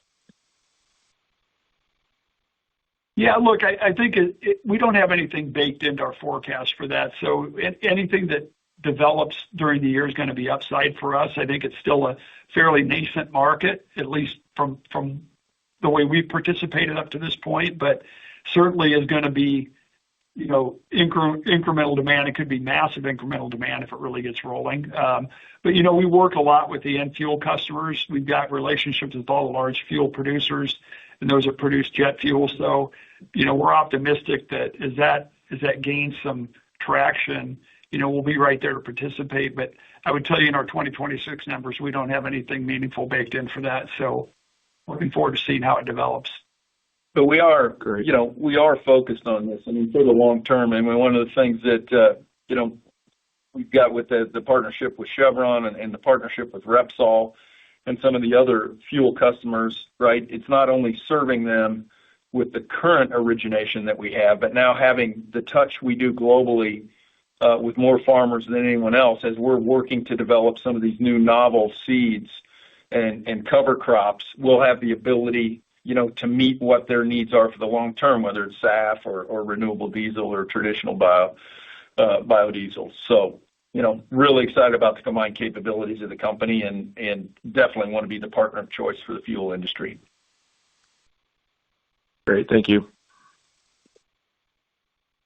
Yeah, look, I think we don't have anything baked into our forecast for that. So anything that develops during the year is going to be upside for us. I think it's still a fairly nascent market, at least from the way we've participated up to this point, but certainly is going to be, incremental demand. It could be massive incremental demand if it really gets rolling. But, we work a lot with the end fuel customers. We've got relationships with all the large fuel producers and those that produce jet fuel. So, we're optimistic that as that gains some traction, we'll be right there to participate. But I would tell you in our 2026 numbers, we don't have anything meaningful baked in for that. So looking forward to seeing how it develops. But we are focused on this. I mean, for the long term. And one of the things that, we've got with the partnership with Chevron and the partnership with Repsol and some of the other fuel customers, right? It's not only serving them with the current origination that we have, but now having the touch we do globally with more farmers than anyone else as we're working to develop some of these new novel seeds and cover crops. We'll have the ability, to meet what their needs are for the long term, whether it's SAF or renewable diesel or traditional biodiesel. So, really excited about the combined capabilities of the company and definitely want to be the partner of choice for the fuel industry. Great. Thank you.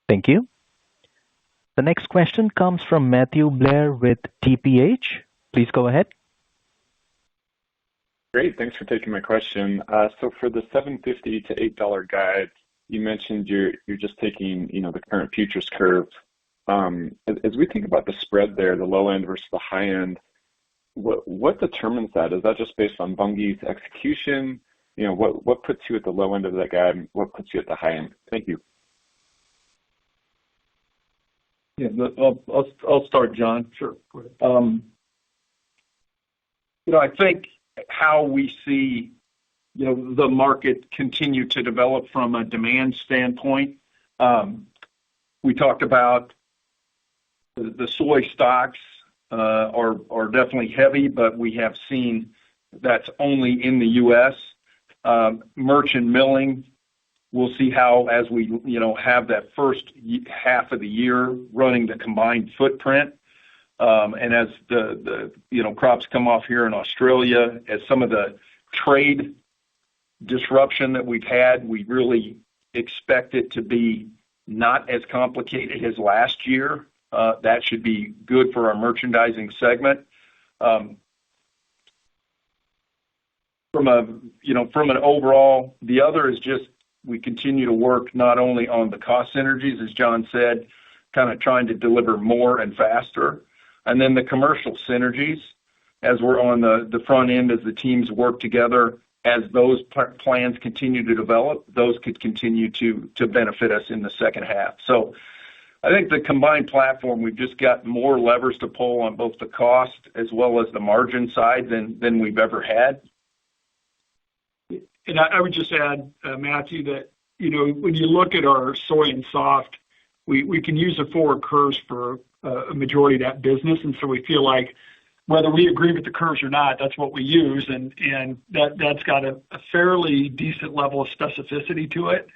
Thank you. The next question comes from Matthew Blair with TPH. Please go ahead. Great. Thanks for taking my question. So for the $7.50 to $8 guide, you mentioned you're just taking, the current futures curve. As we think about the spread there, the low end versus the high end, what determines that? Is that just based on Bunge's execution? What puts you at the low end of that guide and what puts you at the high end? Thank you. Yeah, I'll start, John. Sure. Go ahead. I think how we see, the market continue to develop from a demand standpoint. We talked about the soy stocks are definitely heavy, but we have seen that's only in the U.S. Merchant milling, we'll see how as we, have that first half of the year running the combined footprint. And as the crops come off here in Australia, as some of the trade disruption that we've had, we really expect it to be not as complicated as last year. That should be good for our merchandising segment. From an overall, the other is just we continue to work not only on the cost synergies, as John said, kind of trying to deliver more and faster, and then the commercial synergies as we're on the front end, as the teams work together, as those plans continue to develop, those could continue to benefit us in the second half. So I think the combined platform, we've just got more levers to pull on both the cost as well as the margin side than we've ever had. And I would just add, Matthew, that, when you look at our soy and soft, we can use the forward curves for a majority of that business. And so we feel like whether we agree with the curves or not, that's what we use. And that's got a fairly decent level of specificity to it.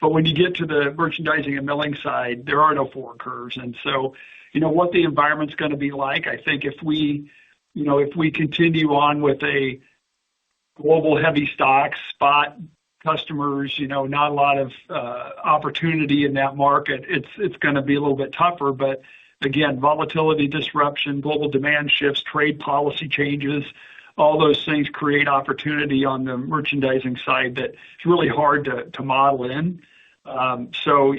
But when you get to the merchandising and milling side, there are no forward curves. And so, what the environment's going to be like, I think if we continue on with a global heavy stock spot customers, not a lot of opportunity in that market, it's going to be a little bit tougher. But again, volatility, disruption, global demand shifts, trade policy changes, all those things create opportunity on the merchandising side that it's really hard to model in. So,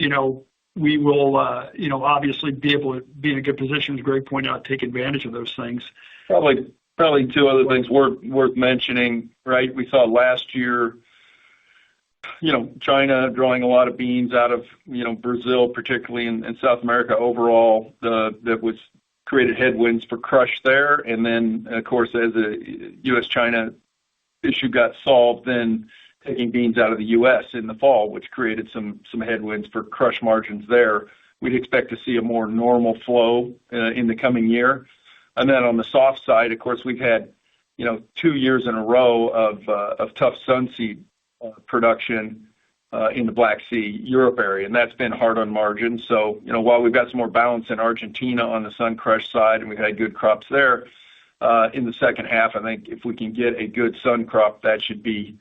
we will, obviously be able to be in a good position, as Greg pointed out, take advantage of those things. Probably two other things worth mentioning, right? We saw last year, China drawing a lot of beans out of, Brazil, particularly in South America overall, that was created headwinds for crush there. And then, of course, as the U.S.-China issue got solved, then taking beans out of the U.S. in the fall, which created some headwinds for crush margins there. We'd expect to see a more normal flow in the coming year. And then on the soft side, of course, we've had 2 years in a row of tough sunseed production in the Black Sea, Europe area, and that's been hard on margins. So, while we've got some more balance in Argentina on the sun crush side, and we've had good crops there in the second half, I think if we can get a good sun crop, that should be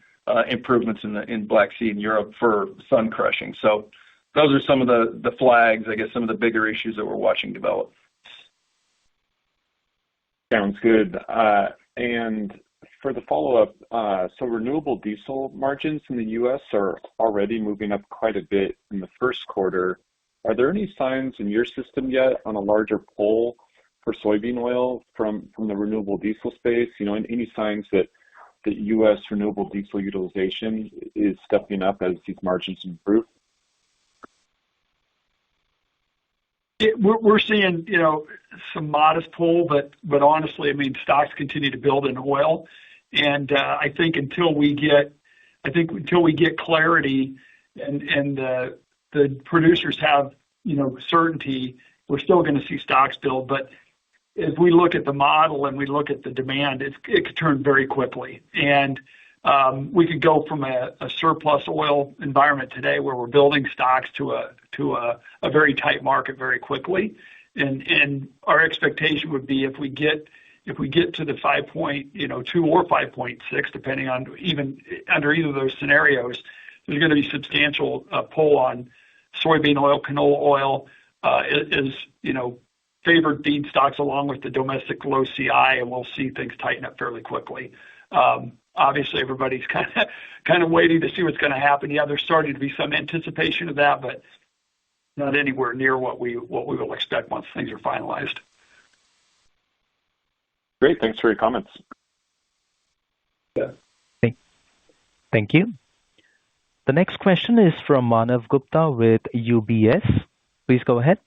improvements in Black Sea and Europe for sun crushing. So those are some of the flags, I guess, some of the bigger issues that we're watching develop. Sounds good. And for the follow-up, so renewable diesel margins in the U.S. are already moving up quite a bit in the first quarter. Are there any signs in your system yet on a larger pull for soybean oil from the renewable diesel space? And any signs that the U.S. renewable diesel utilization is stepping up as these margins improve? We're seeing, some modest pull, but honestly, stocks continue to build in oil. And I think until we get clarity and the producers have, certainty, we're still going to see stocks build. But as we look at the model and we look at the demand, it could turn very quickly. And we could go from a surplus oil environment today where we're building stocks to a very tight market very quickly. And our expectation would be if we get to the 5.2 or 5.6, depending on even under either of those scenarios, there's going to be substantial pull on soybean oil, canola oil, is favored feedstocks along with the domestic low CI, and we'll see things tighten up fairly quickly. Obviously, everybody's kind of waiting to see what's going to happen. Yeah, there's starting to be some anticipation of that, but not anywhere near what we will expect once things are finalized. Great. Thanks for your comments. Yeah. Thank you. The next question is from Manav Gupta with UBS. Please go ahead.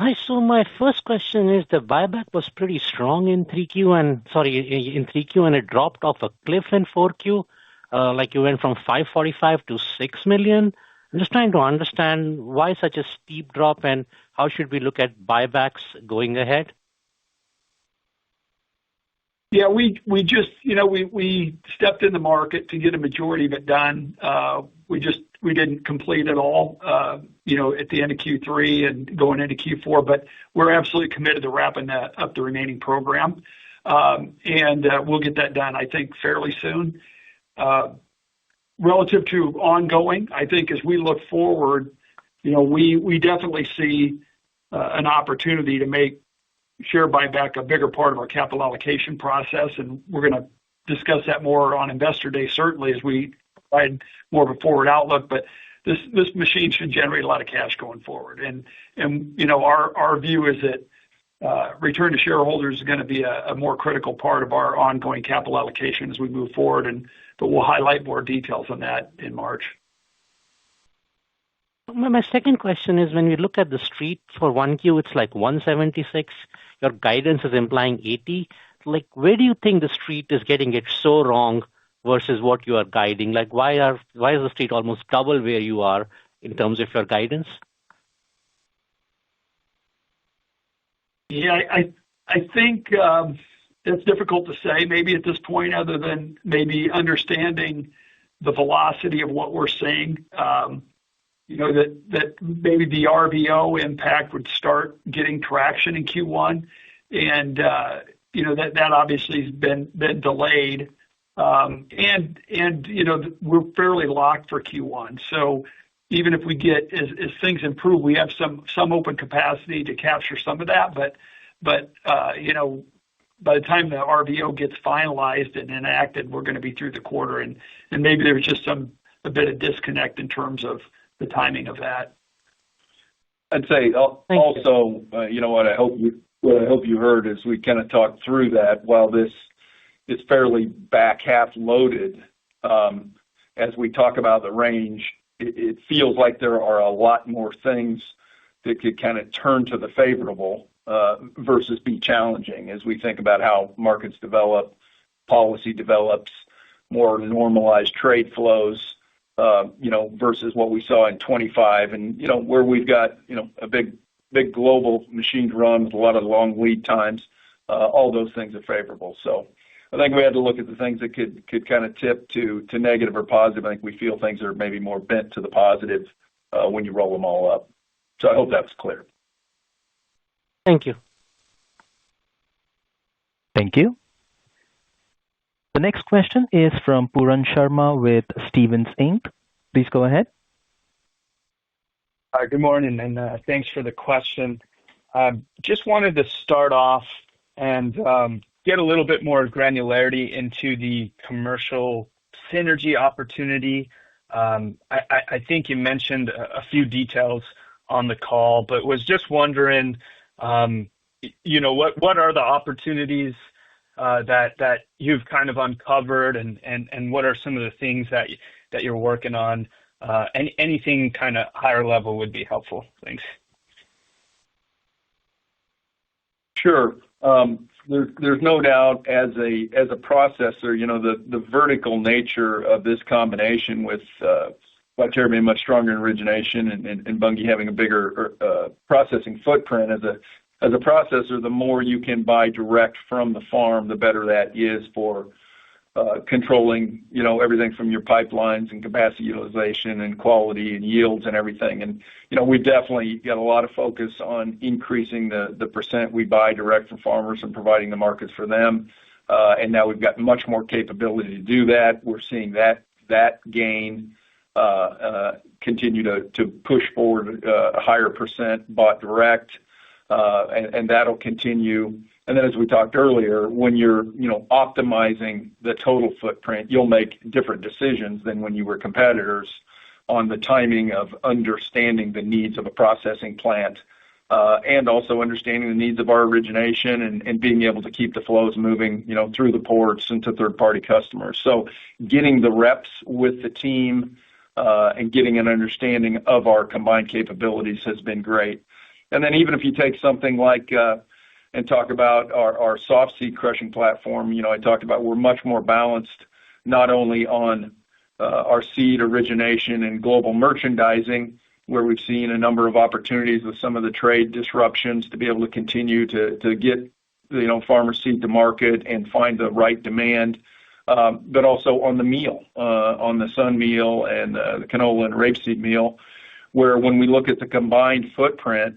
Hi. So my first question is the buyback was pretty strong in 3Q and it dropped off a cliff in 4Q. Like you went from 545 to 6 million. I'm just trying to understand why such a steep drop and how should we look at buybacks going ahead? Yeah, we just, we stepped in the market to get a majority of it done. We didn't complete it all, at the end of Q3 and going into Q4, but we're absolutely committed to wrapping up the remaining program. And we'll get that done, I think, fairly soon. Relative to ongoing, I think as we look forward, we definitely see an opportunity to make share buyback a bigger part of our capital allocation process, and we're going to discuss that more on Investor Day, certainly as we provide more of a forward outlook. But this machine should generate a lot of cash going forward, and our view is that return to shareholders is going to be a more critical part of our ongoing capital allocation as we move forward, but we'll highlight more details on that in March. My second question is when we look at the street for 1Q, it's like 176. Your guidance is implying 80. Like, where do you think the street is getting it so wrong versus what you are guiding? Like, why is the street almost double where you are in terms of your guidance? Yeah, I think it's difficult to say maybe at this point other than maybe understanding the velocity of what we're seeing. That maybe the RVO impact would start getting traction in Q1. And, that obviously has been delayed. We're fairly locked for Q1. So even if we get, as things improve, we have some open capacity to capture some of that. But by the time the RVO gets finalized and enacted, we're going to be through the quarter. And maybe there's just a bit of disconnect in terms of the timing of that. I'd say also, what I hope you heard as we kind of talked through that, while this is fairly back half loaded, and as we talk about the range, it feels like there are a lot more things that could kind of turn to the favorable versus be challenging as we think about how markets develop, policy develops, more normalized trade flows, versus what we saw in 25 and, where we've got, a big global machine to run with a lot of long lead times. All those things are favorable. So I think we had to look at the things that could kind of tip to negative or positive. I think we feel things are maybe more bent to the positive when you roll them all up. So I hope that was clear. Thank you. Thank you. The next question is from Pooran Sharma with Stephens Inc. Please go ahead. Good morning, and thanks for the question. Just wanted to start off and get a little bit more granularity into the commercial synergy opportunity. I think you mentioned a few details on the call, but was just wondering, what are the opportunities that you've kind of uncovered, and what are some of the things that you're working on? Anything kind of higher level would be helpful. Thanks. Sure. There's no doubt as a processor, the vertical nature of this combination with Viterra being much stronger in origination and Bunge having a bigger processing footprint as a processor, the more you can buy direct from the farm, the better that is for controlling, everything from your pipelines and capacity utilization and quality and yields and everything. And, we've definitely got a lot of focus on increasing the percent we buy direct from farmers and providing the markets for them. And now we've got much more capability to do that. We're seeing that gain continue to push forward a higher percent bought direct, and that'll continue. And then, as we talked earlier, when you're optimizing the total footprint, you'll make different decisions than when you were competitors on the timing of understanding the needs of a processing plant, and also understanding the needs of our origination and being able to keep the flows moving, through the ports and to third-party customers. So getting the reps with the team and getting an understanding of our combined capabilities has been great. And then even if you take something like and talk about our soft seed crushing platform, I talked about we're much more balanced, not only on our seed origination and global merchandising, where we've seen a number of opportunities with some of the trade disruptions to be able to continue to get farmer seed to market and find the right demand, but also on the meal, on the sun meal and the canola and rapeseed meal, where when we look at the combined footprint,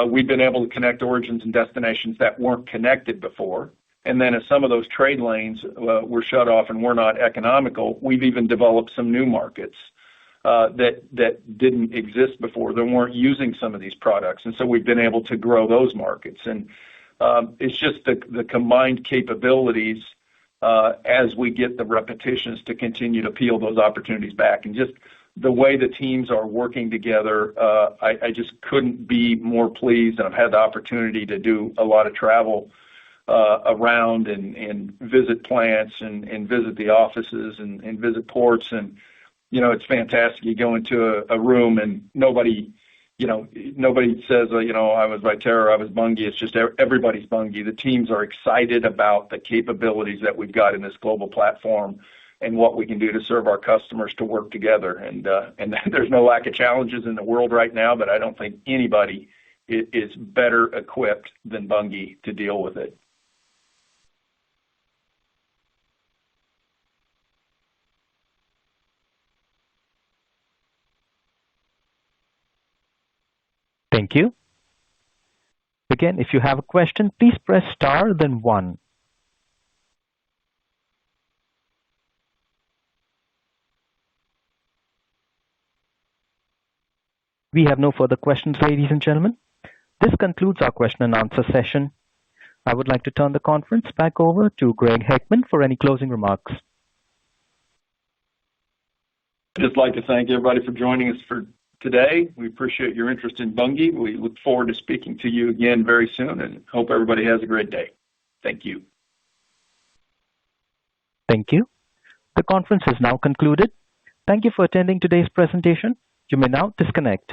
we've been able to connect origins and destinations that weren't connected before. And then as some of those trade lanes were shut off and were not economical, we've even developed some new markets that didn't exist before. They weren't using some of these products. And so we've been able to grow those markets. And it's just the combined capabilities as we get the repetitions to continue to peel those opportunities back. And just the way the teams are working together, I just couldn't be more pleased. And I've had the opportunity to do a lot of travel around and visit plants and visit the offices and visit ports. And, it's fantastic. You go into a room and nobody says, I was Viterra, I was Bunge. It's just everybody's Bunge. The teams are excited about the capabilities that we've got in this global platform and what we can do to serve our customers to work together. And there's no lack of challenges in the world right now, but I don't think anybody is better equipped than Bunge to deal with it. Thank you. Again, if you have a question, please press star, then one. We have no further questions, ladies and gentlemen. This concludes our question and answer session. I would like to turn the conference back over to Greg Heckman for any closing remarks. I'd just like to thank everybody for joining us for today. We appreciate your interest in Bunge. We look forward to speaking to you again very soon and hope everybody has a great day. Thank you. Thank you. The conference is now concluded. Thank you for attending today's presentation. You may now disconnect.